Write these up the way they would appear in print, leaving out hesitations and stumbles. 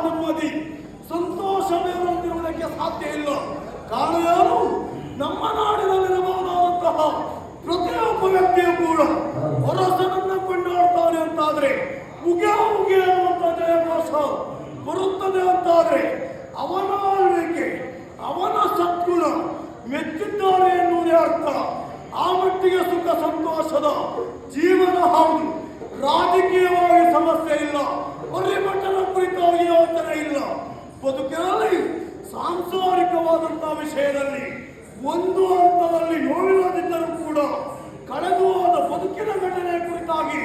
ನೆಮ್ಮದಿ ಸಂತೋಷವಿರುವುದಕ್ಕೆ ಸಾಧ್ಯ ಇಲ್ಲ. ಕಾರಣ ಯಾರು? ನಮ್ಮ ನಾಡಿನಲ್ಲಿರಬಹುದಾದಂತಹ ಪ್ರತಿಯೊಬ್ಬ ವ್ಯಕ್ತಿಯು ಕೂಡ ಹೊರಸನನ್ನ ಕೊಂಡಾಡ್ತಾನೆ ಅಂತಾದ್ರೆ ಉಗೆ ಉಗೆ ಅನ್ನುವಂಥ ಜಯಘೋಷ ಬರುತ್ತದೆ ಅಂತಾದ್ರೆ ಅವನ ಆಳ್ವಿಕೆ, ಅವನ ಸದ್ಗುಣ ಮೆಚ್ಚಿದ್ದಾರೆ ಎನ್ನುವುದೇ ಅರ್ಥ. ಆ ಮಟ್ಟಿಗೆ ಸುಖ ಸಂತೋಷದ ಜೀವನ ಹೌದು. ರಾಜಕೀಯವಾಗಿ ಸಮಸ್ಯೆ ಇಲ್ಲ, ಪರಿಮಟ್ಟದ ಕುರಿತಾಗಿ ಯೋಚನೆ ಇಲ್ಲ. ಬದುಕಿನಲ್ಲಿ ಸಾಂಸಾರಿಕವಾದಂತಹ ವಿಷಯದಲ್ಲಿ ಒಂದು ಹಂತದಲ್ಲಿ ನೋವಿಲ್ಲದಿದ್ದರೂ ಕೂಡ ಕಳೆದು ಹೋದ ಬದುಕಿನ ಘಟನೆ ಕುರಿತಾಗಿ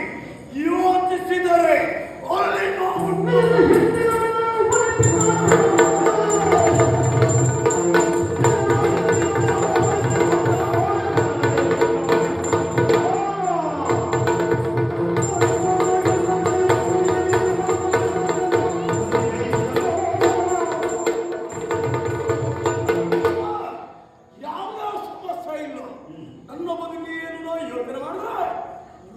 ಯೋಚಿಸಿದರೆ ಅಲ್ಲಿ ನಾವು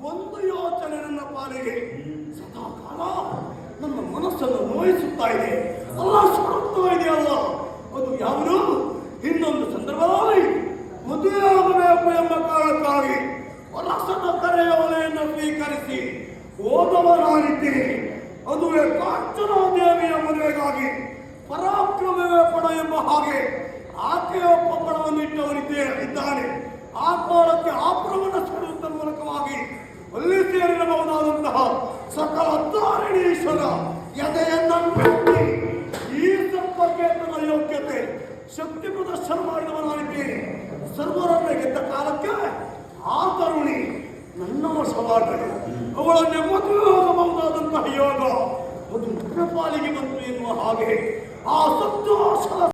ಒಂದು ಯೋಚನೆ ನನ್ನ ಪಾಲಿಗೆ ಸದಾ ಕಾಲ ನನ್ನ ಮನಸ್ಸನ್ನು ನೋಯಿಸುತ್ತಾ ಇದೆ, ಅಲ್ಲ ಸುಡುತ್ತಾ ಇದೆಯಲ್ಲ. ಅದು ಯಾವುದು? ಇನ್ನೊಂದು ಸಂದರ್ಭದಲ್ಲಿ ಮದುವೆಯಾಗಬೇಕು ಎಂಬ ಕಾರಣಕ್ಕಾಗಿ ಹೊರಸನ ಕರೆಯ ಒಲೆಯನ್ನು ಸ್ವೀಕರಿಸಿ ಹೋದವನಾಗಿದ್ದೇನೆ. ಅದುವೇ ಕಾಂಚನಾದೇವಿಯ ಮದುವೆಗಾಗಿ ಪರಾಕ್ರಮವೇ ಪಡ ಎಂಬ ಹಾಗೆ ಆಕೆಯ ಪಪ್ಪಳವನ್ನು ಇಟ್ಟವನಿದ್ದಾನೆ. ಆ ಕಾಲಕ್ಕೆ ಆ ಪ್ರವಣ ಸೆಳೆಯುವುದರ ಮೂಲಕವಾಗಿ ಅಲ್ಲಿ ಸೇರಿರಬಹುದಾದಂತಹ ಸಕಲ ತಾರಿಣೀಶ್ವರ ಎದೆಯನ್ನು ಈ ಸಂಪರ್ಕೇತನ ಯೋಗ್ಯತೆ ಶಕ್ತಿ ಪ್ರದರ್ಶನ ಮಾಡಿದವನಾಗಿದ್ದೇನೆ. ಸರ್ವರನ್ನ ಗೆದ್ದ ಕಾಲಕ್ಕೆ ಆ ತರುಣಿ ನನ್ನ ವಶವಾದಳು. ಅವಳ ನೆಮ್ಮದಿ ಹೋಗಬಹುದಾದಂತಹ ಯೋಗ ಅದು ನನ್ನ ಪಾಲಿಗೆ ಬಂತು ಎನ್ನುವ ಹಾಗೆ ಆ ಸಂತೋಷದ